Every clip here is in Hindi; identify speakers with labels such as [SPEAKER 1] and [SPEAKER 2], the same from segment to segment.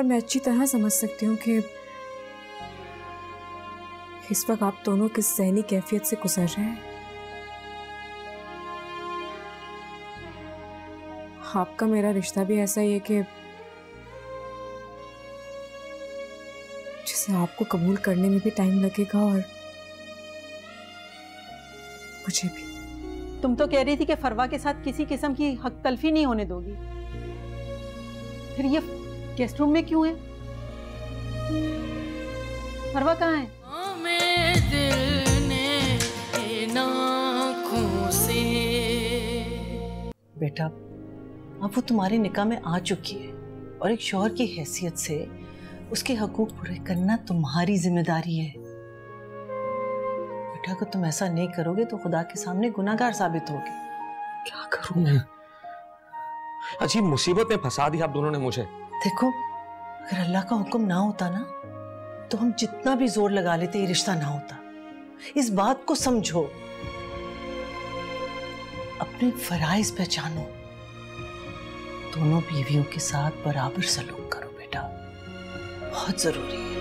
[SPEAKER 1] और मैं अच्छी तरह समझ सकती हूँ कि इस वक्त आप दोनों किस ज़हनी कैफियत से गुजर रहे हैं। आपका मेरा रिश्ता भी ऐसा ही है कि जिसे आपको कबूल करने में भी टाइम लगेगा और मुझे भी।
[SPEAKER 2] तुम तो कह रही थी कि फरवा के साथ किसी किस्म की हक तलफी नहीं होने दोगी, फिर ये गेस्ट रूम में क्यों है? फरवा कहाँ है?
[SPEAKER 3] बेटा, अब वो तुम्हारे निकाह में आ चुकी है और एक शौहर की हैसियत से उसके हकूक पूरे करना तुम्हारी जिम्मेदारी है। बेटा, अगर तुम ऐसा नहीं करोगे तो खुदा के सामने गुनाहगार साबित होगे।
[SPEAKER 4] क्या करूं मैं? अजीब मुसीबत में फंसा दी आप दोनों ने मुझे।
[SPEAKER 3] देखो, अगर अल्लाह का हुक्म ना होता ना तो हम जितना भी जोर लगा लेते ये रिश्ता ना होता। इस बात को समझो, अपने फराइज पहचानो, दोनों बीवियों के साथ बराबर सलूक करो बेटा, बहुत जरूरी है।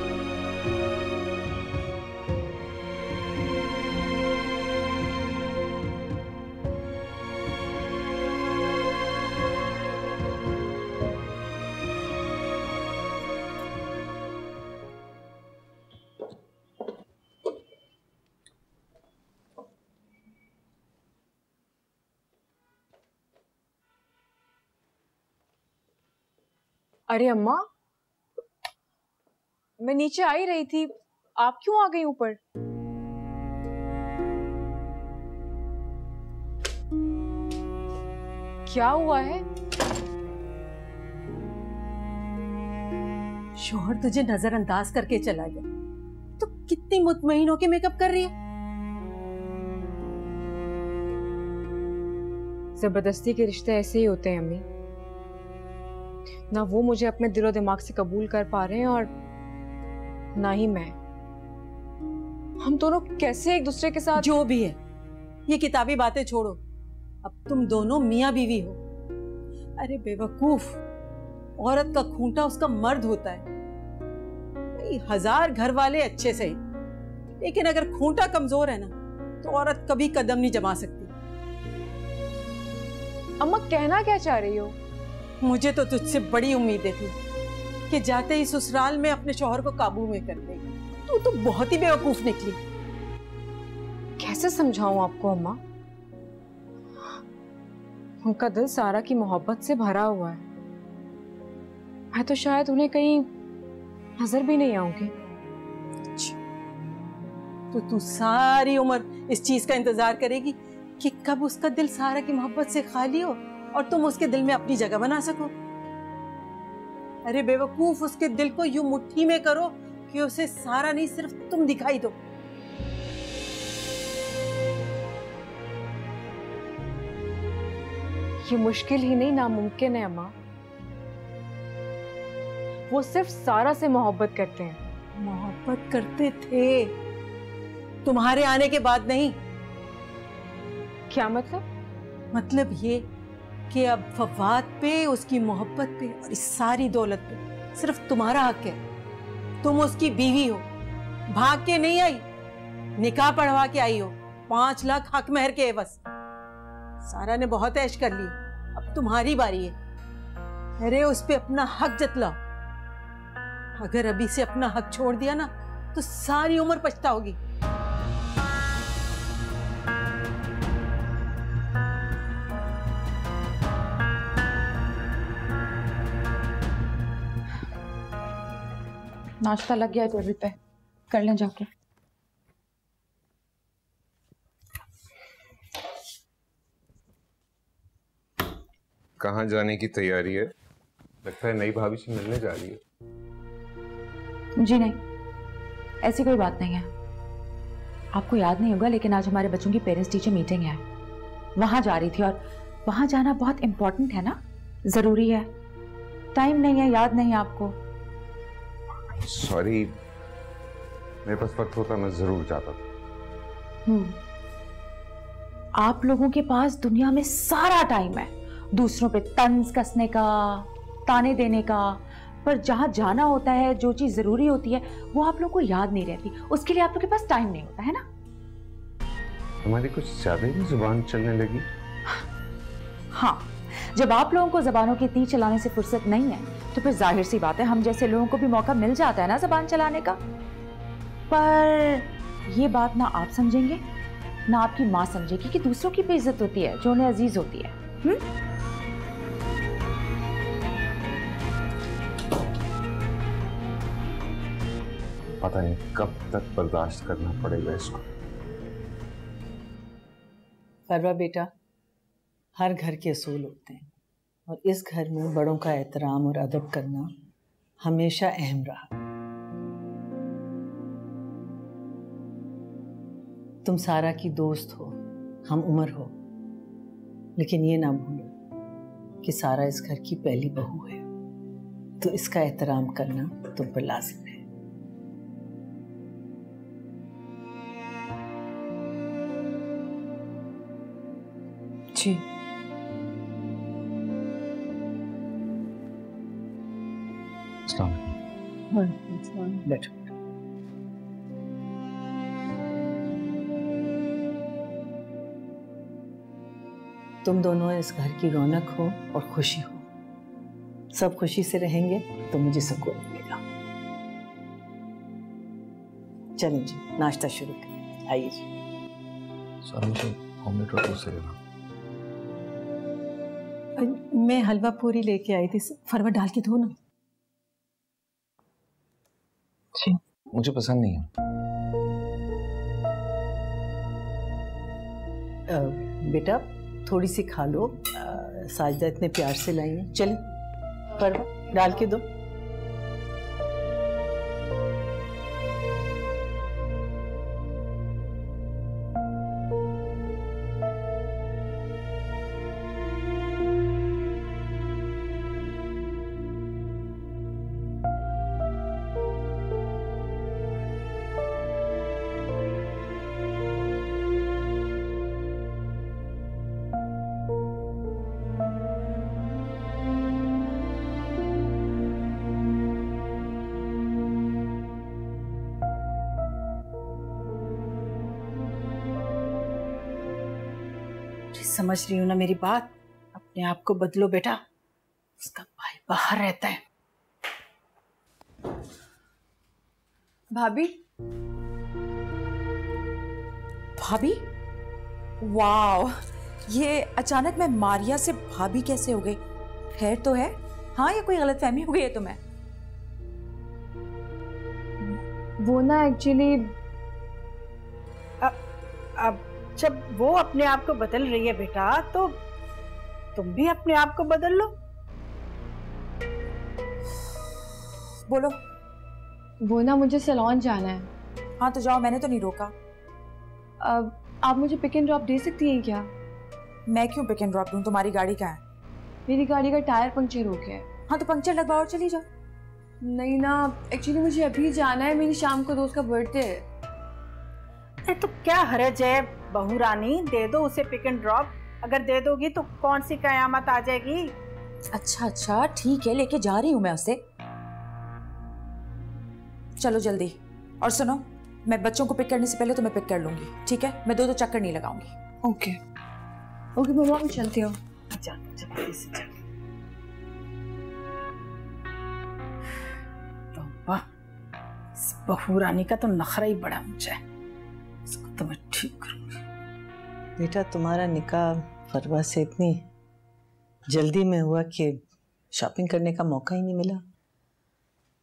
[SPEAKER 1] अरे अम्मा, मैं नीचे आ ही रही थी, आप क्यों आ गई ऊपर? क्या हुआ है?
[SPEAKER 2] शौहर तुझे नजरअंदाज करके चला गया तो कितनी मुतमईन होके मेकअप कर रही है?
[SPEAKER 1] जबरदस्ती के रिश्ते ऐसे ही होते हैं अम्मी। ना वो मुझे अपने दिलो दिमाग से कबूल कर पा रहे हैं और ना ही मैं। हम दोनों कैसे एक दूसरे के साथ।
[SPEAKER 2] जो भी है, ये किताबी बातें छोड़ो, अब तुम दोनों मियाँ बीवी हो। अरे बेवकूफ, औरत का खूंटा उसका मर्द होता है। भाई, 1000 घर वाले अच्छे से ही, लेकिन अगर खूंटा कमजोर है ना तो औरत कभी कदम नहीं जमा सकती।
[SPEAKER 1] अम्मा, कहना क्या चाह रही हो?
[SPEAKER 2] मुझे तो तुझसे बड़ी उम्मीदें थी कि जाते ही ससुराल में अपने शौहर को काबू में कर देगी। तू तो बहुत ही बेवकूफ निकली।
[SPEAKER 1] कैसे समझाऊं आपको अम्मा? उनका दिल सारा की मोहब्बत से भरा हुआ है। मैं तो शायद उन्हें कहीं नजर भी नहीं आऊंगी।
[SPEAKER 2] तो तू सारी उम्र इस चीज का इंतजार करेगी कि कब उसका दिल सारा की मोहब्बत से खाली हो और तुम उसके दिल में अपनी जगह बना सको। अरे बेवकूफ, उसके दिल को यूं मुट्ठी में करो कि उसे सारा नहीं सिर्फ तुम दिखाई दो।
[SPEAKER 1] ये मुश्किल ही नहीं, नामुमकिन है अम्मा। वो सिर्फ सारा से मोहब्बत करते हैं।
[SPEAKER 2] मोहब्बत करते थे, तुम्हारे आने के बाद नहीं।
[SPEAKER 1] क्या मतलब?
[SPEAKER 2] मतलब ये कि अब फवाद पे, उसकी मोहब्बत पे और इस सारी दौलत पे सिर्फ तुम्हारा हक है। तुम उसकी बीवी हो, भाग के नहीं आई, निकाह पढ़वा के आई हो 5 लाख हक महर के एवज। सारा ने बहुत ऐश कर ली, अब तुम्हारी बारी है। अरे उस पे अपना हक जतलाओ। अगर अभी से अपना हक छोड़ दिया ना तो सारी उम्र पछताओगी।
[SPEAKER 1] नाश्ता लग गया टेबल पे, कर लें जाके।
[SPEAKER 5] कहाँ जाने की तैयारी है? लगता है नई भाभी से मिलने जा रही है।
[SPEAKER 6] जी नहीं, ऐसी कोई बात नहीं है। आपको याद नहीं होगा लेकिन आज हमारे बच्चों की पेरेंट्स टीचर मीटिंग है, वहां जा रही थी और वहां जाना बहुत इंपॉर्टेंट है ना, जरूरी है। टाइम नहीं है, याद नहीं है आपको?
[SPEAKER 5] सॉरी, मेरे पास वक्त होता मैं जरूर जाता था।
[SPEAKER 6] आप लोगों के पास दुनिया में सारा टाइम है दूसरों पे तंज कसने का, ताने देने का, पर जहाँ जाना होता है, जो चीज जरूरी होती है, वो आप लोगों को याद नहीं रहती। उसके लिए आप लोगों के पास टाइम नहीं होता है ना।
[SPEAKER 5] हमारी कुछ ज्यादा ही जुबान चलने लगी।
[SPEAKER 6] हाँ, जब आप लोगों को जबानों की तीर चलाने से फुर्सत नहीं है तो फिर जाहिर सी बात है हम जैसे लोगों को भी मौका मिल जाता है ना जबान चलाने का। पर ये बात ना आप समझेंगे ना आपकी माँ समझेगी कि दूसरों की बेइज्जत होती है जो उन्हें अजीज होती है।
[SPEAKER 5] पता नहीं कब तक बर्दाश्त करना पड़ेगा इसको।
[SPEAKER 3] फरवा बेटा, हर घर के असूल होते हैं और इस घर में बड़ों का एहतराम और अदब करना हमेशा अहम रहा। तुम सारा की दोस्त हो, हम उम्र हो, लेकिन ये ना भूलो कि सारा इस घर की पहली बहू है, तो इसका एहतराम करना तुम पर लाजिम है।
[SPEAKER 2] जी।
[SPEAKER 3] बैठो। तुम दोनों इस घर की रौनक हो और खुशी हो। सब खुशी से रहेंगे तो मुझे सुकून मिलेगा। चलें जी, नाश्ता शुरू करें। आइए जी।
[SPEAKER 4] सर मुझे ऑमलेट और टोस्ट देना।
[SPEAKER 2] मैं हलवा पूरी लेके आई थी, फरवा डाल के दो ना।
[SPEAKER 4] जी, मुझे पसंद नहीं है।
[SPEAKER 3] बेटा थोड़ी सी खा लो, साजदा इतने प्यार से लाई है। चले फरवा डाल के दो।
[SPEAKER 2] समझ रही हूँ ना मेरी बात। अपने आप को बदलो बेटा। उसका भाई बाहर रहता है।
[SPEAKER 1] भाभी,
[SPEAKER 6] भाभी? वाओ, ये अचानक मैं मारिया से भाभी कैसे हो गई? खैर तो है? हाँ, या कोई गलतफहमी हो गई है तुम्हें?
[SPEAKER 1] वो ना एक्चुअली
[SPEAKER 2] अब जब वो अपने आप को बदल रही है बेटा, तो तुम भी अपने आप को बदल लो।
[SPEAKER 6] बोलो।
[SPEAKER 1] वो ना मुझे सैलून जाना है।
[SPEAKER 6] हाँ तो जाओ, मैंने तो नहीं रोका।
[SPEAKER 1] अब आप मुझे पिक एंड ड्रॉप दे सकती हैं क्या?
[SPEAKER 6] मैं क्यों पिक एंड ड्रॉप दूं? तुम्हारी गाड़ी कहाँ है?
[SPEAKER 1] मेरी गाड़ी का टायर पंक्चर हो गया है।
[SPEAKER 6] हाँ तो पंक्चर लगवाओ और चली जाओ।
[SPEAKER 1] नहीं ना, एक्चुअली मुझे अभी जाना है, मेरी शाम को दोस्त का बर्थडे है।
[SPEAKER 2] अरे तो क्या हरज है बहू रानी, दे दो उसे पिक एंड ड्रॉप। अगर दे दोगी तो कौन सी कयामत आ जाएगी।
[SPEAKER 6] अच्छा अच्छा ठीक है, लेके जा रही हूँ मैं उसे। चलो जल्दी। और सुनो, मैं बच्चों को पिक करने से पहले तुम्हें पिक कर लूंगी, ठीक है? मैं दो चक्कर नहीं लगाऊंगी।
[SPEAKER 1] ओके ओके मम्मा, मैं चलती हूँ।
[SPEAKER 2] जल्दी से चल। तो वाह, इस बहू रानी का तो नखरा ही बड़ा ऊंचा है। इसको तो मैं ठीक करूंगी।
[SPEAKER 3] बेटा तुम्हारा निकाह फरवा से इतनी जल्दी में हुआ कि शॉपिंग करने का मौका ही नहीं मिला।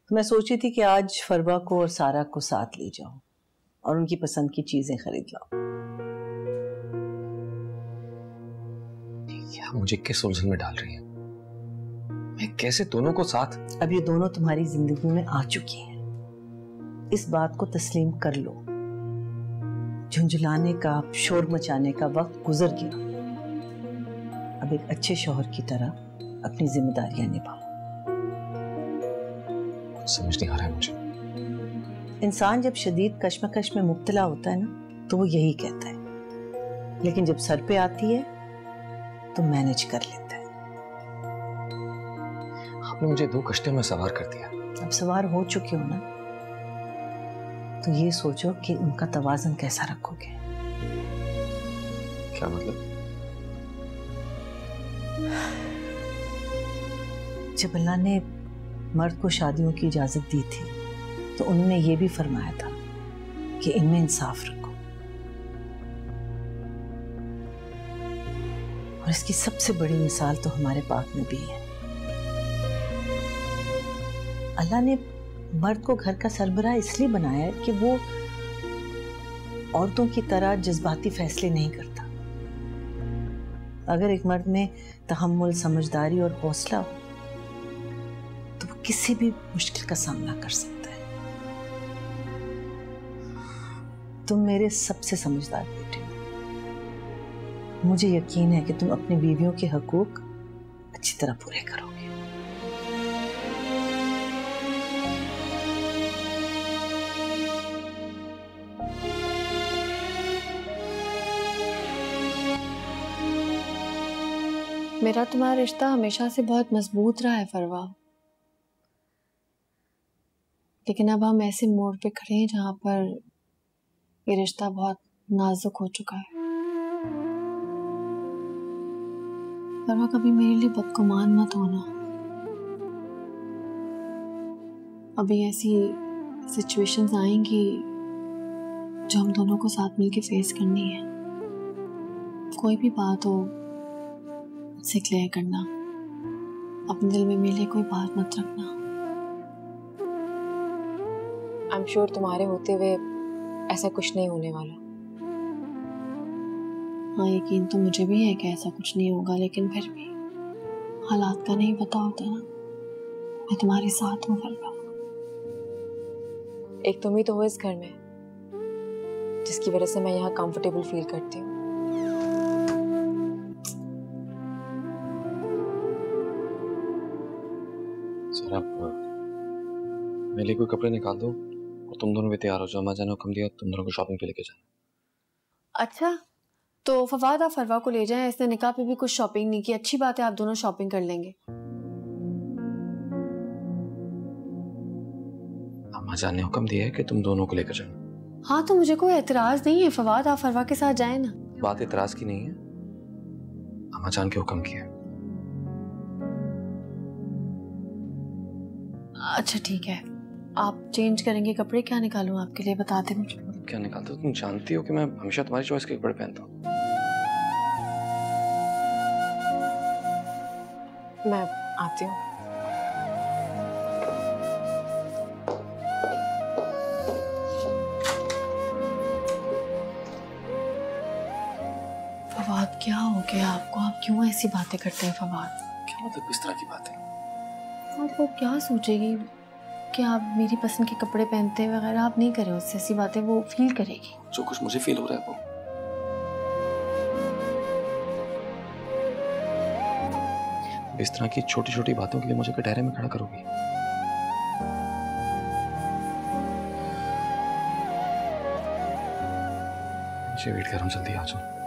[SPEAKER 3] तो मैं सोची थी कि आज फरवा को और सारा को साथ ले जाऊं और उनकी पसंद की चीजें खरीद लाऊं।
[SPEAKER 4] क्या मुझे किस उलझन में डाल रही है? मैं कैसे दोनों को साथ?
[SPEAKER 3] अब ये दोनों तुम्हारी जिंदगी में आ चुकी हैं, इस बात को तस्लीम कर लो। झुंझलाने का, शोर मचाने का वक्त गुजर गया। अब एक अच्छे शौहर की तरह अपनी जिम्मेदारियां निभाओ।
[SPEAKER 4] समझ नहीं आ रहा है मुझे।
[SPEAKER 3] इंसान जब शदीद कश्मकश में मुब्तला होता है ना, तो वो यही कहता है, लेकिन जब सर पे आती है तो मैनेज कर लेता है।
[SPEAKER 4] आपने मुझे 2 कश्तियों में सवार कर दिया।
[SPEAKER 3] अब सवार हो चुके हो ना, तो ये सोचो कि उनका तवाज़ुन कैसा रखोगे।
[SPEAKER 4] क्या मतलब?
[SPEAKER 3] जब अल्लाह ने मर्द को शादियों की इजाजत दी थी तो उन्होंने ये भी फरमाया था कि इनमें इंसाफ रखो, और इसकी सबसे बड़ी मिसाल तो हमारे पाक में भी है। अल्लाह ने मर्द को घर का सरबराह इसलिए बनाया है कि वो औरतों की तरह जज्बाती फैसले नहीं करता। अगर एक मर्द में तहम्मुल, समझदारी और हौसला हो तो वो किसी भी मुश्किल का सामना कर सकता है। तुम मेरे सबसे समझदार बेटे हो। मुझे यकीन है कि तुम अपनी बीवियों के हकूक अच्छी तरह पूरे करोगे।
[SPEAKER 1] मेरा तुम्हारा रिश्ता हमेशा से बहुत मजबूत रहा है फरवा, लेकिन अब हम ऐसे मोड़ पे खड़े हैं जहां पर ये रिश्ता बहुत नाजुक हो चुका है। फरवा, कभी मेरे लिए बदगुमान मत होना। अभी ऐसी सिचुएशंस आएंगी जो हम दोनों को साथ मिलके फेस करनी है। कोई भी बात हो से क्लियर करना, अपने दिल में मेरे लिए कोई बात मत रखना। आई एम श्योर तुम्हारे होते हुए ऐसा कुछ नहीं होने वाला। हाँ, यकीन तो मुझे भी है कि ऐसा कुछ नहीं होगा, लेकिन फिर भी हालात का नहीं पता होता ना। मैं तुम्हारे साथ हूँ फरवा। एक तुम ही तो हो इस घर में जिसकी वजह से मैं यहाँ कंफर्टेबल फील करती हूँ।
[SPEAKER 4] सर, आप मेरे लिए कोई कपड़े निकाल दो और तुम दोनों भी तैयार हो जाओ। अम्मा जान ने हुक्म दिया तुम दोनों को शॉपिंग पे लेके जाना।
[SPEAKER 1] अच्छा, तो फवाद आप फरवा को ले जाएं। इसने निकाह पे भी कुछ शॉपिंग नहीं की। अच्छी बात है, आप दोनों शॉपिंग कर लेंगे।
[SPEAKER 4] अम्मा जान ने हुक्म दिया है कि तुम दोनों को लेकर जाना।
[SPEAKER 1] हाँ, तो मुझे कोई एतराज नहीं है फवाद, आप फरवा के साथ जाएं ना।
[SPEAKER 4] बात एतराज की नहीं है, अम्मा जान के हुक्म की है।
[SPEAKER 1] अच्छा ठीक है, आप चेंज करेंगे कपड़े। क्या निकालूं आपके लिए, बता दे मुझे।
[SPEAKER 4] क्या निकालते हो? तुम जानती हो कि मैं हमेशा तुम्हारी चॉइस के कपड़े पहनता हूँ।
[SPEAKER 1] मैं आती हूँ। फवाद, क्या हो गया आपको? आप क्यों ऐसी बातें करते हैं फवाद?
[SPEAKER 4] क्या मतलब किस तरह की बात है?
[SPEAKER 1] वो क्या सोचेगी कि आप मेरी पसंद के कपड़े पहनते हैं वगैरह। आप नहीं करें उससे ऐसी बातें, वो फील करेगी।
[SPEAKER 4] जो कुछ मुझे फील हो रहा है वो इस तरह की छोटी छोटी बातों के लिए मुझे कटहरे में खड़ा करोगी? मुझे वेट कर रहा हूँ, जल्दी आ जाओ।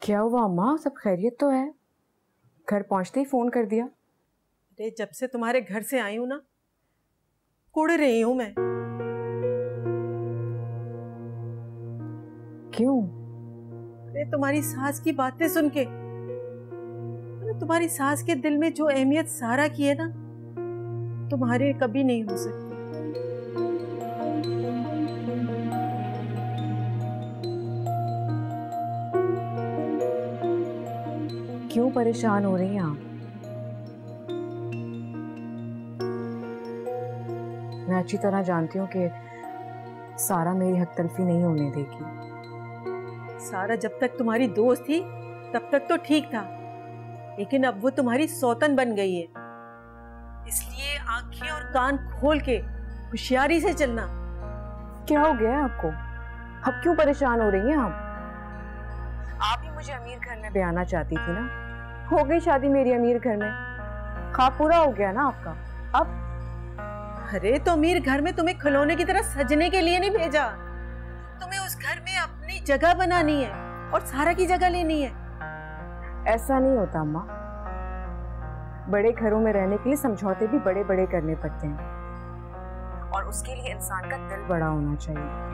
[SPEAKER 1] क्या हुआ अम्मा, सब खैरियत तो है? घर पहुंचते ही फोन कर दिया।
[SPEAKER 2] अरे जब से तुम्हारे घर से आई हूं ना, कुड़ रही हूं मैं।
[SPEAKER 1] क्यों?
[SPEAKER 2] अरे तुम्हारी सास की बातें सुन के। अरे तुम्हारी सास के दिल में जो अहमियत सारा की है ना, तुम्हारे कभी नहीं हो सकती।
[SPEAKER 1] क्यों परेशान हो रही हैं आप? मैं अच्छी तरह जानती हूँ कि
[SPEAKER 7] सारा मेरी हक तलफी नहीं होने देगी।
[SPEAKER 2] सारा जब तक तुम्हारी दोस्त थी तब तक तो ठीक था, लेकिन अब वो तुम्हारी सौतन बन गई है। इसलिए आंखें और कान खोल के होशियारी से चलना।
[SPEAKER 7] क्या हो गया है आपको? अब क्यों परेशान हो रही हैं आप ही मुझे अमीर घर में ब्याना चाहती थी ना, हो गई शादी मेरी अमीर घर में, ख्वाब पूरा हो गया ना आपका। अब
[SPEAKER 2] अरे तो अमीर घर में तुम्हें खिलौने की तरह सजने के लिए नहीं भेजा, तुम्हें उस घर में अपनी जगह बनानी है और सारा की जगह लेनी है।
[SPEAKER 7] ऐसा नहीं होता अम्मा, बड़े घरों में रहने के लिए समझौते भी बड़े बड़े करने पड़ते हैं, और उसके लिए इंसान का दिल बड़ा होना चाहिए।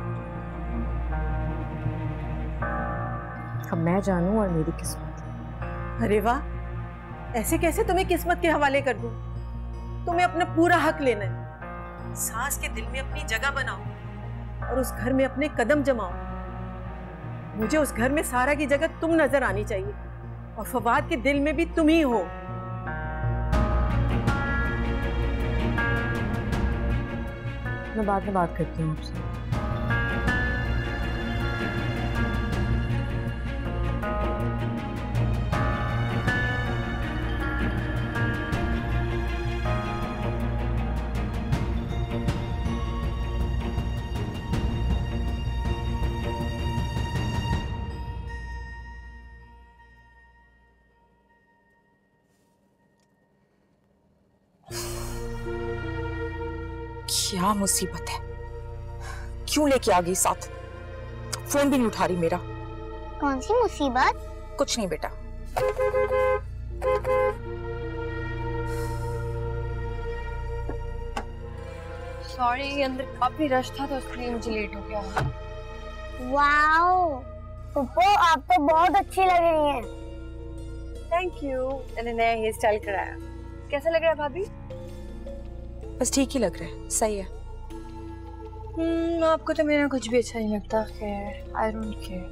[SPEAKER 7] अब मैं जानूं और मेरी किस्मत।
[SPEAKER 2] अरे वाह, ऐसे कैसे तुम्हें किस्मत के हवाले कर दूं? तुम्हें अपना पूरा हक लेना है। सास के दिल में अपनी जगह बनाओ और उस घर में अपने कदम जमाओ। मुझे उस घर में सारा की जगह तुम नजर आनी चाहिए और फवाद के दिल में भी तुम ही हो।
[SPEAKER 7] मैं बाद में बात करती हूँ आपसे।
[SPEAKER 6] क्या मुसीबत है, क्यों लेके आ गई साथ? फोन भी नहीं उठा रही मेरा।
[SPEAKER 8] कौन सी मुसीबत?
[SPEAKER 6] कुछ नहीं बेटा।
[SPEAKER 9] सॉरी, अंदर काफी रश था तो इसलिए मुझे लेट हो गया।
[SPEAKER 8] वाओ पुप्पो, आप तो बहुत अच्छी लग रही हैं।
[SPEAKER 9] Thank you. मैंने नया हेयर स्टाइल कराया। कैसा लग रहा है भाभी?
[SPEAKER 6] बस ठीक ही लग रहा है, सही है।
[SPEAKER 9] आपको तो मेरा कुछ भी अच्छा नहीं लगता। खैर, आई डोंट केयर।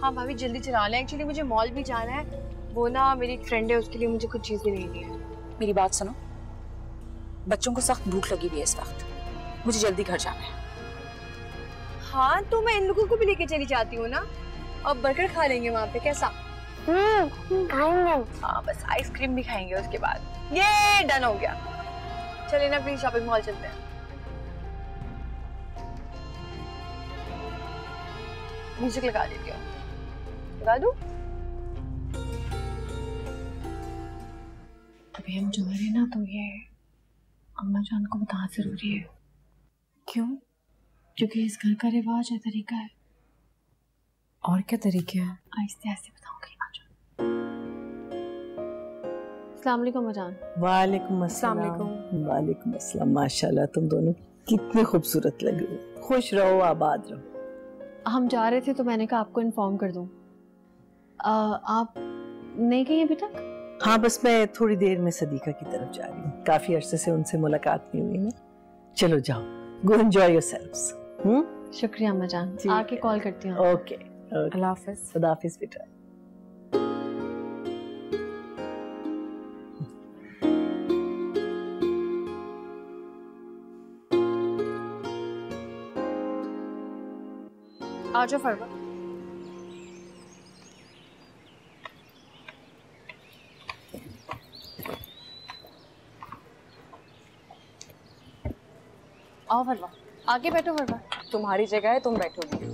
[SPEAKER 9] हाँ भाभी, जल्दी चला लें, एक्चुअली मुझे मॉल भी जाना है। वो ना मेरी एक फ्रेंड है, उसके लिए मुझे कुछ चीजें लेनी है।
[SPEAKER 6] मेरी बात सुनो, बच्चों को सख्त भूख लगी हुई है इस वक्त, मुझे जल्दी घर जाना है।
[SPEAKER 9] हाँ तो मैं इन लोगों को भी लेके चली जाती हूँ ना, अब बर्गर खा लेंगे वहाँ पे, कैसा?
[SPEAKER 8] खाएंगे।
[SPEAKER 9] हाँ बस आइसक्रीम भी खाएंगे उसके बाद। ये डन हो गया। चलिए ना प्लीज शॉपिंग मॉल चलते हैं। म्यूजिक लगा देती हूँ। लगा दूँ?
[SPEAKER 1] अभी हम जा रहे हैं ना, तो ये अम्मा जान को बताना जरूरी है।
[SPEAKER 7] क्यों?
[SPEAKER 1] क्योंकि इस घर का रिवाज है, तरीका है।
[SPEAKER 7] और क्या तरीके हैं?
[SPEAKER 1] आहिस्ते आहिस्ते बताऊंगी। अस्सलाम वालेकुम अम्मा जान।
[SPEAKER 3] वालेकुम अस्सलाम। वालेकुम अस्सलाम। माशाल्लाह तुम दोनों कितनी खूबसूरत लग रही हो। खुश रहो, आबाद रहो।
[SPEAKER 1] हम जा रहे थे तो मैंने कहा आपको इन्फॉर्म कर दूं। आप नहीं गई अभी तक?
[SPEAKER 3] हाँ बस मैं थोड़ी देर में सदीका की तरफ जा रही हूँ, काफी अरसे से उनसे मुलाकात नहीं हुई ना। चलो जाओ, गो एंजॉय योरसेल्व्स।
[SPEAKER 1] शुक्रिया अम्मा जान, आके कॉल करती हूँ।
[SPEAKER 3] ओके,
[SPEAKER 7] अल्लाह हाफिज।
[SPEAKER 3] खुदा हाफिज बेटा।
[SPEAKER 9] आ जाओ फरवा। आओ फरवा, आगे बैठो फरवा।
[SPEAKER 7] तुम्हारी जगह है, तुम बैठोगी।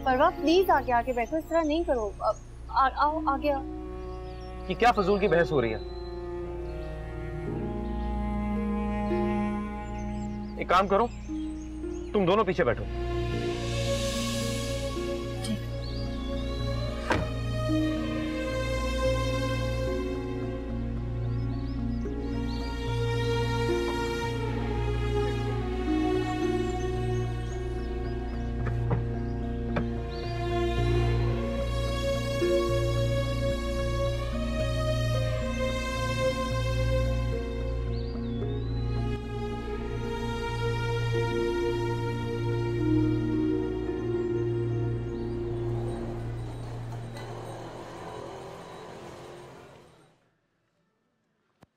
[SPEAKER 9] फरवा प्लीज आगे आगे बैठो, इस तरह नहीं करो। आओ आगे आओ।
[SPEAKER 4] ये क्या फजूल की बहस हो रही है? एक काम करो, तुम दोनों पीछे बैठो।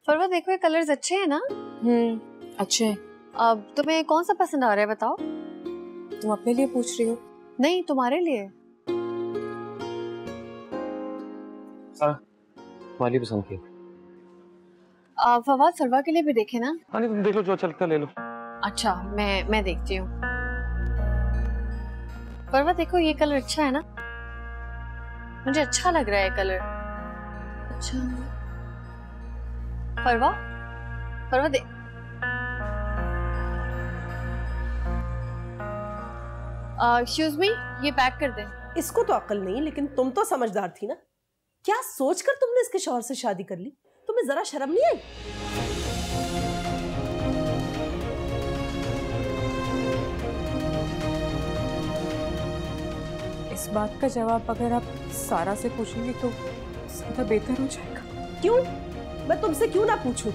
[SPEAKER 9] फरवा देखो, ये कलर्स अच्छे हैं ना?
[SPEAKER 6] अच्छे हैं,
[SPEAKER 9] अब तुम्हें कौन सा पसंद आ रहा है बताओ?
[SPEAKER 7] तुम अपने लिए पूछ रही हो?
[SPEAKER 9] नहीं, तुम्हारे लिए।
[SPEAKER 4] वाली पसंद की।
[SPEAKER 9] फवाद फरवा के लिए भी देखे ना?
[SPEAKER 4] हाँ नहीं, तुम देख लो, जो अच्छा लगता है ले लो।
[SPEAKER 9] अच्छा, मैं देखती हूँ। फरवा देखो, ये कलर अच्छा है ना? मुझे अच्छा लग रहा है कलर। अच्छा फरवा दे। एक्सक्यूज मी, ये पैक कर दे।
[SPEAKER 10] इसको तो अक्ल नहीं, लेकिन तुम तो समझदार थी ना। क्या सोचकर तुमने इसके शौहर से शादी कर ली? तुम्हें जरा शर्म नहीं आई?
[SPEAKER 7] इस बात का जवाब अगर आप सारा से पूछेंगे तो ज्यादा बेहतर हो जाएगा।
[SPEAKER 10] क्यों? मैं तुमसे क्यों ना पूछूं?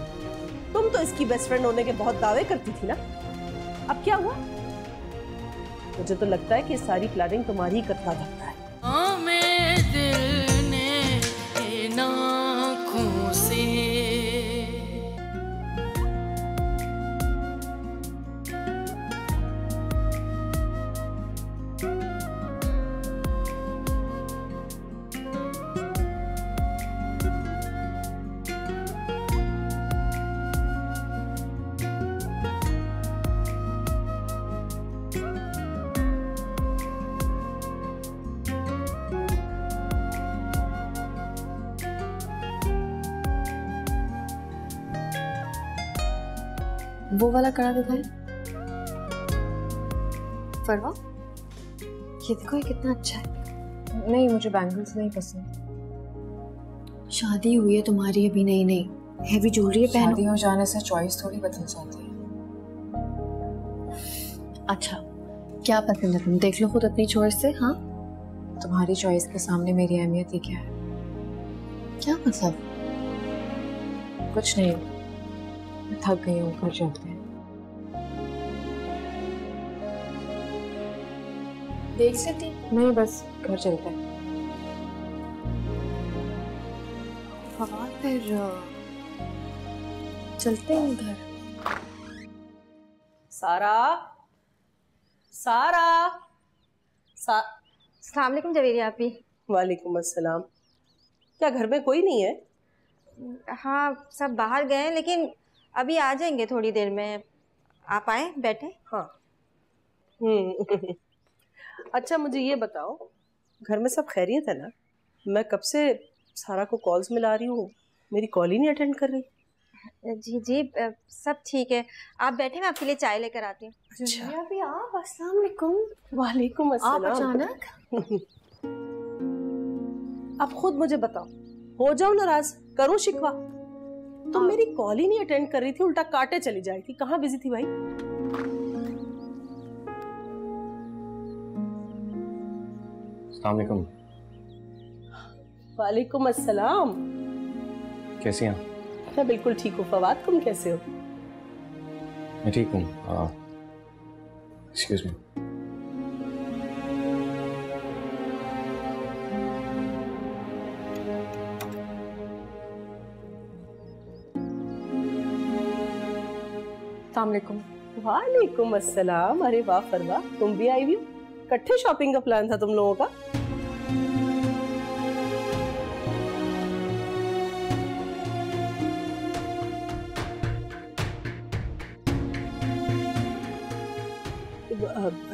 [SPEAKER 10] तुम तो इसकी बेस्ट फ्रेंड होने के बहुत दावे करती थी ना। अब क्या हुआ? मुझे तो लगता है कि सारी प्लानिंग तुम्हारी ही करता लगता है।
[SPEAKER 9] वो वाला कड़ा दिखाए फरवा। ये देखो, ये कितना अच्छा है।
[SPEAKER 7] नहीं, मुझे बैंगल्स नहीं पसंद।
[SPEAKER 1] शादी हुई है तुम्हारी अभी? नहीं नहीं, हैवी ज्वेलरी पहनो।
[SPEAKER 7] शादी हो जाने से चॉइस थोड़ी बदल जाती है।
[SPEAKER 1] अच्छा, क्या पसंद है? तुम देख लो खुद अपनी चॉइस से। हाँ,
[SPEAKER 7] तुम्हारी चॉइस के सामने मेरी अहमियत ही क्या है?
[SPEAKER 1] क्या मतलब?
[SPEAKER 7] कुछ नहीं, मैं थक गई हूँ, घर चलते हैं।
[SPEAKER 9] देख सकती?
[SPEAKER 7] नहीं, बस घर चलते हैं।
[SPEAKER 9] फवाद फिर चलते हैं घर।
[SPEAKER 10] सारा
[SPEAKER 11] अस्सलाम वालेकुम जवेरी आपी।
[SPEAKER 10] वालेकुम अस्सलाम। क्या घर में कोई नहीं है?
[SPEAKER 11] हाँ, सब बाहर गए हैं, लेकिन अभी आ जाएंगे थोड़ी देर में। आप आए, बैठे।
[SPEAKER 10] हाँ। अच्छा, मुझे ये बताओ, घर में सब खैरियत है ना? मैं कब से सारा को कॉल्स मिला रही हूँ, मेरी कॉल ही नहीं अटेंड कर रही।
[SPEAKER 11] जी जी, सब ठीक है। आप बैठे, मैं आपके लिए चाय लेकर आती हूँ।
[SPEAKER 10] अच्छा।
[SPEAKER 9] अभी आप। अस्सलाम वालेकुम।
[SPEAKER 10] वालेकुम अस्सलाम।
[SPEAKER 9] आप अचानक?
[SPEAKER 10] अब खुद मुझे बताओ, हो जाओ नाराज, करूँ शिकवा? तुम मेरी कॉल ही नहीं अटेंड कर रही थी, उल्टा काटे चली जाई थी। कहाँ बिजी थी भाई?
[SPEAKER 4] अस्सलाम वालेकुम।
[SPEAKER 10] वालेकुम अस्सलाम।
[SPEAKER 4] कैसी हैं?
[SPEAKER 10] मैं बिल्कुल ठीक हूँ। फवाद, तुम कैसे हो?
[SPEAKER 4] मैं ठीक हूँ। Excuse me.
[SPEAKER 7] अस्सलाम वालेकुम।
[SPEAKER 10] वालेकुम अस्सलाम। अरे वाह फरवा, तुम भी आई हुई हो? इकट्ठे शॉपिंग का प्लान था तुम लोगों का?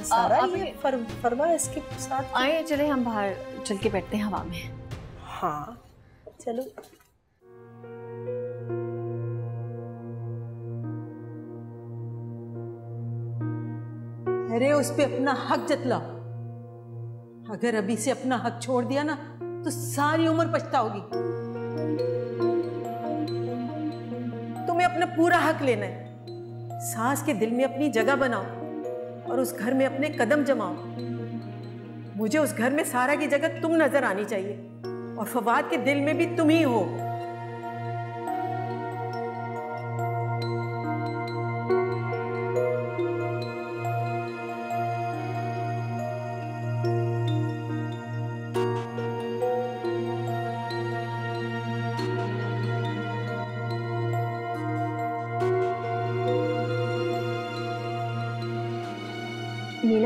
[SPEAKER 10] सारा, ये फरवा इसके साथ
[SPEAKER 9] आए, चले हम बाहर चल के बैठते हैं हवा में।
[SPEAKER 10] हाँ चलो।
[SPEAKER 2] अरे उस पे अपना हक जतला। अगर अभी से अपना हक छोड़ दिया ना तो सारी उम्र पछताओगी। तुम्हें अपना पूरा हक लेना है। सास के दिल में अपनी जगह बनाओ और उस घर में अपने कदम जमाओ। मुझे उस घर में सारा की जगह तुम नजर आनी चाहिए और फवाद के दिल में भी तुम ही हो।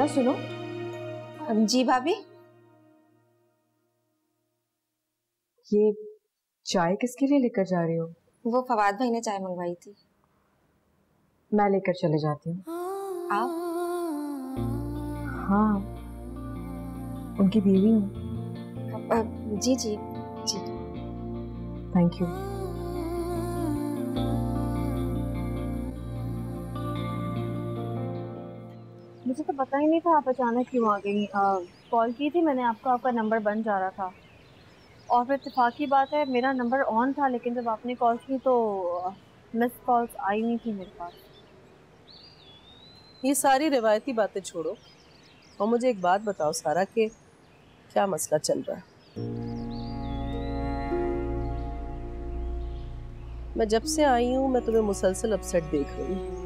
[SPEAKER 7] मीना सुनो।
[SPEAKER 11] जी भाभी।
[SPEAKER 7] ये चाय किसके लिए लेकर जा रही हो?
[SPEAKER 11] वो फवाद भाई ने चाय मंगवाई थी।
[SPEAKER 7] मैं लेकर चले जाती हूँ।
[SPEAKER 11] आप?
[SPEAKER 7] हाँ, उनकी बीवी हूँ।
[SPEAKER 11] जी जी जी।
[SPEAKER 7] Thank you.
[SPEAKER 1] मुझे तो पता ही नहीं था आप अचानक क्यों आ गई। कॉल की थी मैंने आपको, आपका नंबर बंद जा रहा था और फिर इत्तेफाक की बात है मेरा नंबर ऑन था, लेकिन जब आपने कॉल की तो मिस कॉल्स आई नहीं थी मेरे पास।
[SPEAKER 10] ये सारी रिवायती बातें छोड़ो और मुझे एक बात बताओ सारा, कि क्या मसला चल रहा है? मैं जब से आई हूं मैं तुम्हें मुसलसल अपसेट देख रही हूँ।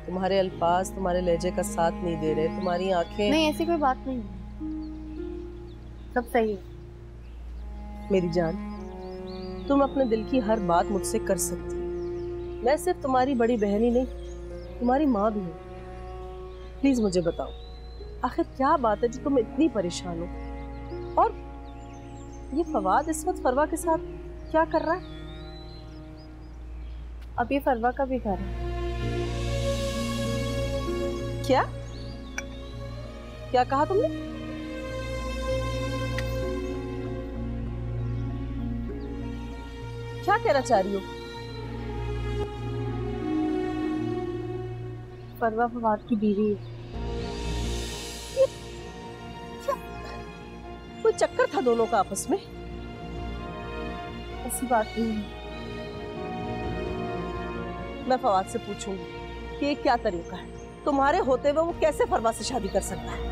[SPEAKER 10] तुम्हारे अल्फाज तुम्हारे लहजे का साथ नहीं दे रहे, तुम्हारी आंखें।
[SPEAKER 1] नहीं, ऐसी कोई बात नहीं, सब सही है।
[SPEAKER 10] मेरी जान, तुम अपने दिल की हर बात मुझसे कर सकती हो। मैं सिर्फ तुम्हारी बड़ी बहन ही नहीं, तुम्हारी माँ भी हूँ। प्लीज मुझे बताओ, आखिर क्या बात है जो तुम इतनी परेशान हो? और ये फवाद इस वक्त फरवा के साथ क्या कर रहा है?
[SPEAKER 1] अब ये फरवा का भी घर है।
[SPEAKER 10] क्या क्या कहा तुमने? क्या कहना चाह रही हो?
[SPEAKER 1] फरवा फवाद की बीवी है।
[SPEAKER 10] क्या कोई चक्कर था दोनों का आपस में?
[SPEAKER 1] ऐसी बात नहीं है।
[SPEAKER 10] मैं फवाद से पूछूंगी कि ये क्या तरीका है, तुम्हारे होते हुए वो कैसे फरवा से शादी कर सकता है?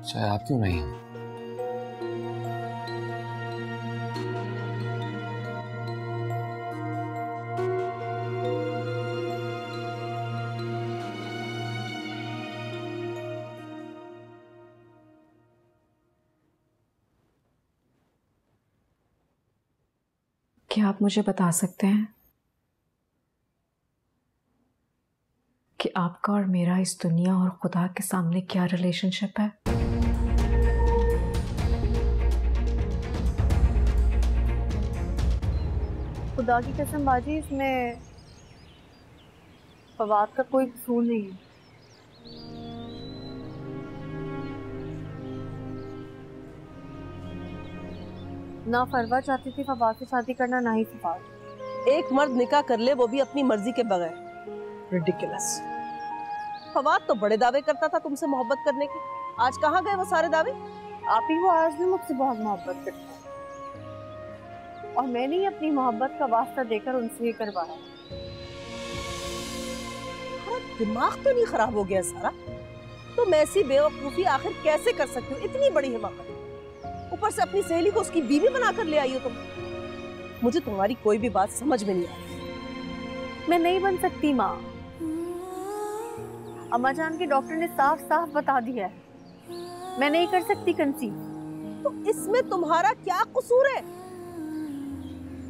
[SPEAKER 4] चाहे आप क्यों नहीं?
[SPEAKER 6] क्या आप मुझे बता सकते हैं कि आपका और मेरा इस दुनिया और खुदा के सामने क्या रिलेशनशिप है?
[SPEAKER 1] खुदा की कसम बाजी, इसमें फवाद का कोई कसूर नहीं है। ना फरवा चाहती थी फवाद से शादी करना, ना ही फवाद।
[SPEAKER 10] एक मर्द निकाह कर ले, वो भी अपनी मर्जी के बगैर। रिडिकुलस। फवाद तो बड़े दावे करता था तुमसे मोहब्बत करने के, आज कहाँ गए वो सारे दावे?
[SPEAKER 1] आप ही वो आज भी मुझसे बहुत मोहब्बत करते हैं और मैंने ही अपनी मोहब्बत का वास्ता देकर उनसे ये करवाया।
[SPEAKER 10] दिमाग तो नहीं खराब हो गया सारा? तुम ऐसी बेवकूफी आखिर कैसे कर सकती हो? इतनी बड़ी हिमाकत, ऊपर से अपनी सहेली को उसकी बीवी बनाकर ले आई हो तुम। मुझे तुम्हारी कोई भी बात समझ में नहीं आ रही।
[SPEAKER 1] मैं नहीं बन सकती माँ, अम्मा जान के डॉक्टर ने साफ साफ बता दिया है मैं नहीं कर सकती कंसीव।
[SPEAKER 10] तो इसमें तुम्हारा क्या कसूर है?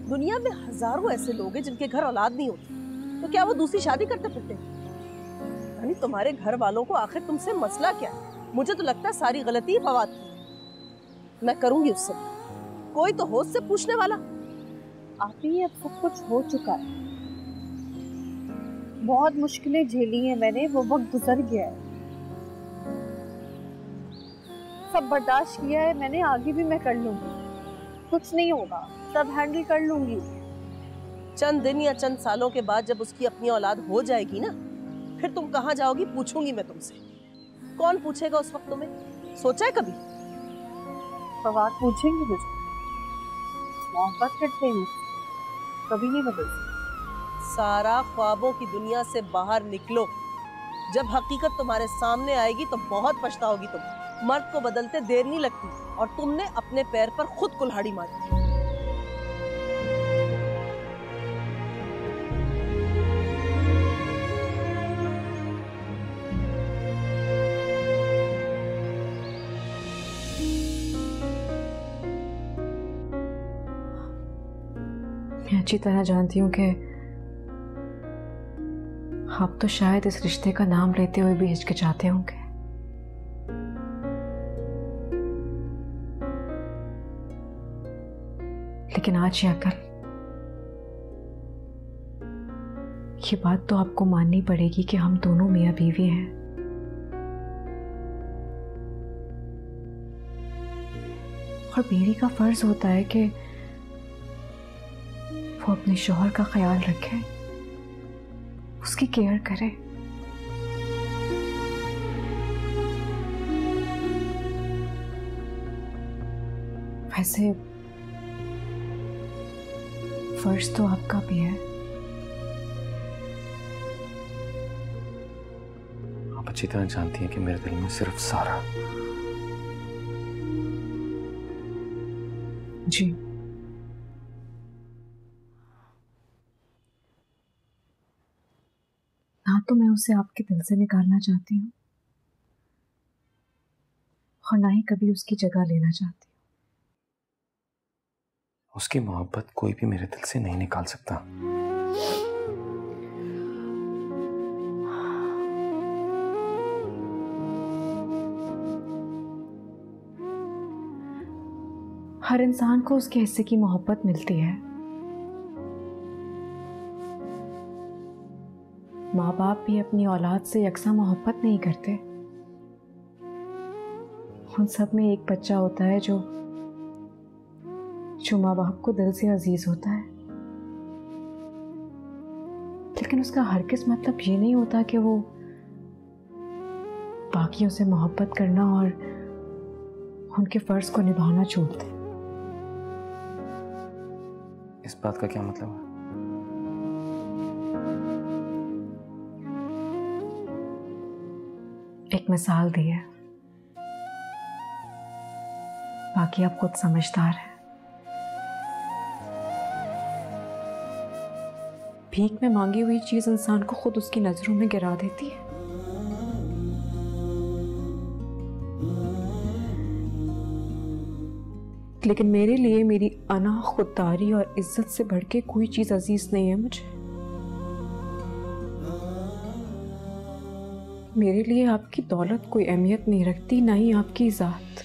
[SPEAKER 10] दुनिया में हजारों ऐसे लोग हैं जिनके घर औलाद नहीं होती, तो क्या वो दूसरी शादी करते फिरते? यानी तुम्हारे घर वालों को आखिर तुमसे मसला क्या है? मुझे तो लगता है सारी गलती फवाद की। मैं करूंगी उससे, कोई तो होश से पूछने वाला।
[SPEAKER 1] आप ही अब सब कुछ हो चुका है, बहुत मुश्किलें झेली हैं मैंने, वो वक्त गुजर गया है, सब बर्दाश्त किया है मैंने, आगे भी मैं कर लूंगी, कुछ नहीं होगा, सब हैंडल कर लूंगी।
[SPEAKER 10] चंद दिन या चंद सालों के बाद जब उसकी अपनी औलाद हो जाएगी ना, फिर तुम कहाँ जाओगी पूछूंगी मैं तुमसे। कौन पूछेगा उस वक्त तुम्हें? सोचा है कभी?
[SPEAKER 1] फवाद पूछेंगे मुझे, मोहब्बत करते हैं, कभी नहीं बदल सकते।
[SPEAKER 10] सारा ख्वाबों की दुनिया से बाहर निकलो, जब हकीकत तुम्हारे सामने आएगी तो बहुत पछताओगी तुम। मर्द को बदलते देर नहीं लगती और तुमने अपने पैर पर खुद कुल्हाड़ी मारी।
[SPEAKER 6] मैं अच्छी तरह जानती हूँ कि आप तो शायद इस रिश्ते का नाम लेते हुए भी हिचकिचाते होंगे, लेकिन आज या कल ये बात तो आपको माननी पड़ेगी कि हम दोनों मियां बीवी हैं। और बीवी का फर्ज होता है कि वो अपने शौहर का ख्याल रखे, उसकी केयर करे। वैसे फर्ज तो आपका भी है।
[SPEAKER 4] आप अच्छी तरह जानती हैं कि मेरे दिल में सिर्फ सारा।
[SPEAKER 6] जी, ना तो मैं उसे आपके दिल से निकालना चाहती हूँ और ना ही कभी उसकी जगह लेना चाहती हूँ।
[SPEAKER 4] उसकी मोहब्बत कोई भी मेरे दिल से नहीं निकाल सकता।
[SPEAKER 6] हर इंसान को उसके हिस्से की मोहब्बत मिलती है। माँ बाप भी अपनी औलाद से यकसा मोहब्बत नहीं करते। उन सब में एक बच्चा होता है जो माँ बाप को दिल से अजीज होता है, लेकिन उसका हरगिज़ मतलब ये नहीं होता कि वो बाकियों से मोहब्बत करना और उनके फर्ज को निभाना छोड़ दे।
[SPEAKER 4] इस बात का क्या मतलब है?
[SPEAKER 6] एक मिसाल दी है, बाकी आप खुद समझदार हैं। भीख में मांगी हुई चीज इंसान को खुद उसकी नजरों में गिरा देती है। लेकिन मेरे लिए मेरी अना, खुददारी और इज्जत से बढ़ के कोई चीज अजीज नहीं है मुझे। मेरे लिए आपकी दौलत कोई अहमियत नहीं रखती, ना ही आपकी ज़ात।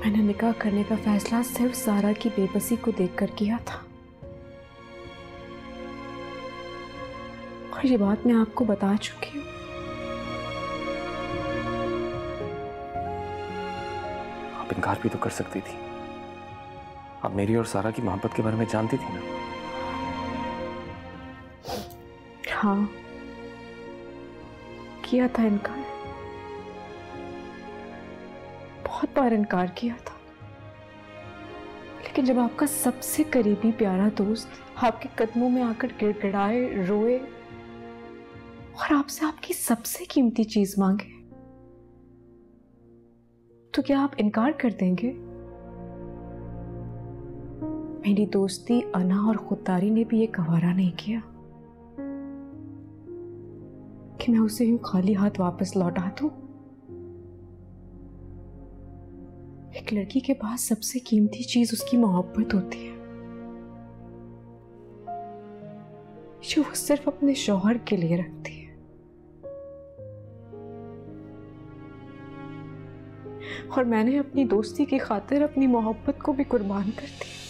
[SPEAKER 6] मैंने निकाह करने का फैसला सिर्फ सारा की बेबसी को देखकर किया था, और ये बात मैं आपको बता चुकी हूँ।
[SPEAKER 4] आप इनकार भी तो कर सकती थी। आप मेरी और सारा की मोहब्बत के बारे में जानती थी ना।
[SPEAKER 6] हाँ, किया था इनकार, बहुत बार इनकार किया था। लेकिन जब आपका सबसे करीबी प्यारा दोस्त आपके कदमों में आकर गिड़गिड़ाए, रोए और आपसे आपकी सबसे कीमती चीज मांगे, तो क्या आप इनकार कर देंगे? मेरी दोस्ती, अना और खुददारी ने भी ये गवारा नहीं किया कि मैं उसे यूं खाली हाथ वापस लौटा दूं। एक लड़की के पास सबसे कीमती चीज उसकी मोहब्बत होती है, जो वो सिर्फ अपने शौहर के लिए रखती है। और मैंने अपनी दोस्ती की खातिर अपनी मोहब्बत को भी कुर्बान कर दिया।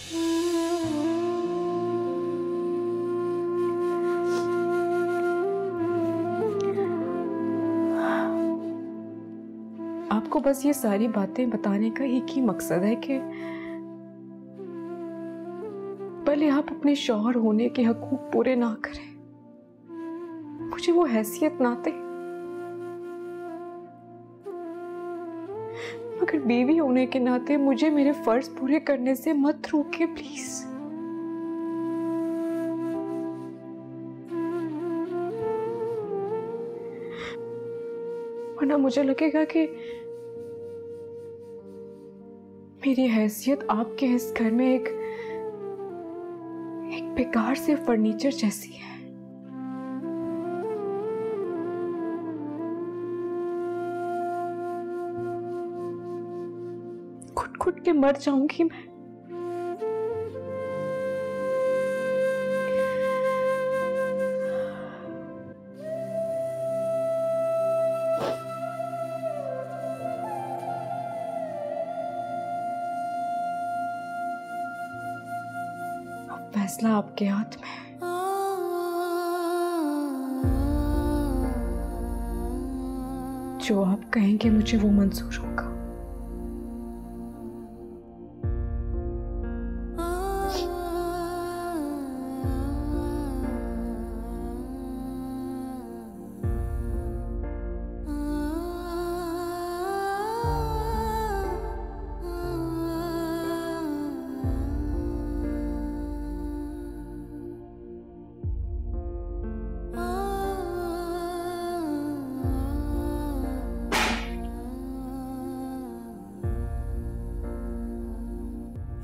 [SPEAKER 6] आपको बस ये सारी बातें बताने का एक ही मकसद है कि भले आप अपने शौहर होने के हकूक पूरे ना करें, मुझे वो हैसियत ना दे। मगर बीवी होने के नाते मुझे मेरे फर्ज पूरे करने से मत रोके प्लीज। वरना मुझे लगेगा कि मेरी हैसियत आपके इस घर में एक बेकार से फर्नीचर जैसी है। घुट के मर जाऊंगी मैं। अब फैसला आपके हाथ में है। जो आप कहेंगे मुझे वो मंजूर होगा।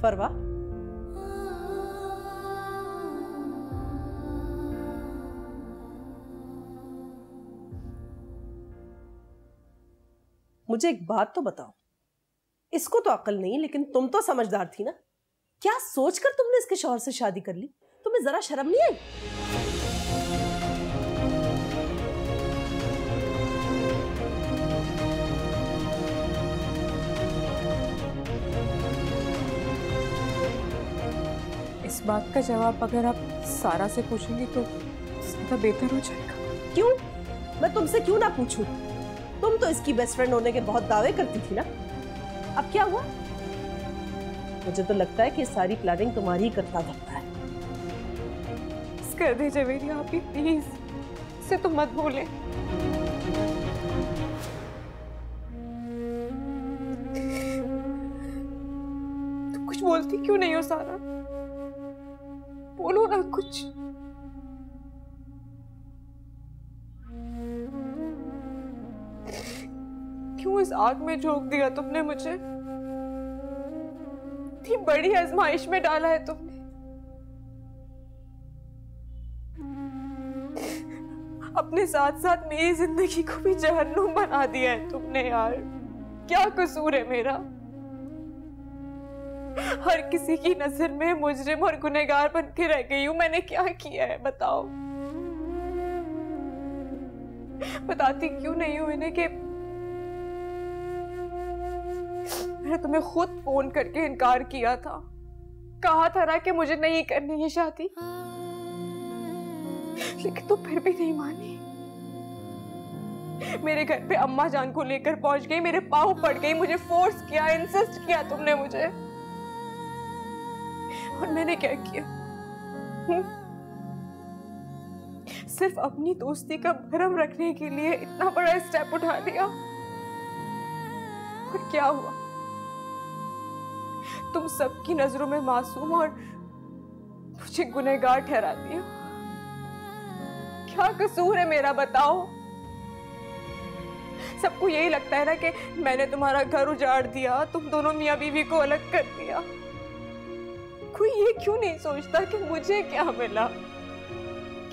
[SPEAKER 10] फरवा, मुझे एक बात तो बताओ, इसको तो अक्ल नहीं लेकिन तुम तो समझदार थी ना। क्या सोचकर तुमने इसके शौहर से शादी कर ली? तुम्हें जरा शर्म नहीं आई?
[SPEAKER 6] इस बात का जवाब अगर आप सारा से पूछेंगे तो ज्यादा बेहतर हो जाएगा।
[SPEAKER 10] क्यों? मैं तुमसे क्यों ना पूछूं? तुम तो इसकी बेस्ट फ्रेंड होने के बहुत दावे करती थी ना। अब क्या हुआ? मुझे तो लगता है कि सारी प्लानिंग तुम्हारी ही करता लगता है।
[SPEAKER 6] कर दीजिए मेरी आप ही प्लीज, इसे तो मत बोले। तो कुछ बोलती क्यों नहीं हो सारा? बोलो ना कुछ। क्यों इस आग में झोंक दिया तुमने मुझे? इतनी बड़ी आजमाइश में डाला है तुमने। अपने साथ साथ मेरी जिंदगी को भी जहन्नुम बना दिया है तुमने यार। क्या कसूर है मेरा? हर किसी की नजर में मुजरिम और गुनहगार बन के रह गई हूं। मैंने क्या किया है बताओ? बताती क्यों नहीं हूं इन्हें कि मैंने तुम्हें खुद फोन करके इनकार किया था, कहा था ना कि मुझे नहीं करनी है शादी, लेकिन तुम फिर भी नहीं मानी। मेरे घर पे अम्मा जान को लेकर पहुंच गई, मेरे पाँव पड़ गई, मुझे फोर्स किया, इंसिस्ट किया तुमने मुझे। और मैंने क्या किया? सिर्फ अपनी दोस्ती का भरम रखने के लिए इतना बड़ा स्टेप उठा लिया। और क्या हुआ? तुम सबकी नजरों में मासूम और मुझे गुनहगार ठहरा दिया। क्या कसूर है मेरा बताओ? सबको यही लगता है ना कि मैंने तुम्हारा घर उजाड़ दिया, तुम दोनों मियां बीवी को अलग कर दिया। कोई ये क्यों नहीं सोचता कि मुझे क्या मिला,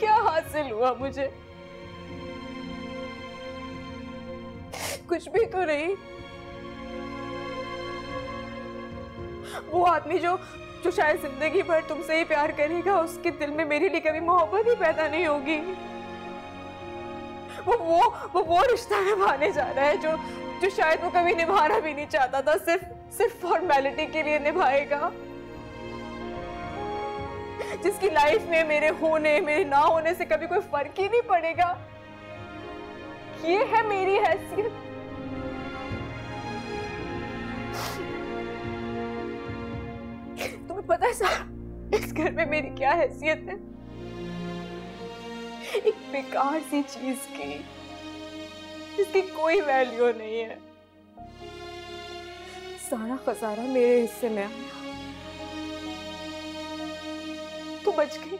[SPEAKER 6] क्या हासिल हुआ मुझे? कुछ भी तो नहीं। वो आदमी जो शायद जिंदगी भर तुमसे ही प्यार करेगा, उसके दिल में मेरे लिए कभी मोहब्बत ही पैदा नहीं होगी। वो रिश्ता निभाने जा रहा है जो शायद वो कभी निभाना भी नहीं चाहता था, सिर्फ फॉर्मेलिटी के लिए निभाएगा। जिसकी लाइफ में मेरे होने मेरे ना होने से कभी कोई फर्क ही नहीं पड़ेगा। ये है मेरी हैसियत। तुम्हें पता है सारा इस घर में मेरी क्या हैसियत है? एक बेकार सी चीज की जिसकी कोई वैल्यू नहीं है।
[SPEAKER 7] सारा खसारा मेरे हिस्से में आया। तू बच गई,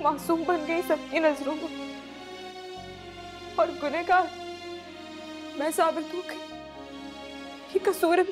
[SPEAKER 7] मासूम बन गई सबकी नजरों में, और गुनहगार मैं साबित हो गई। ये कसूर है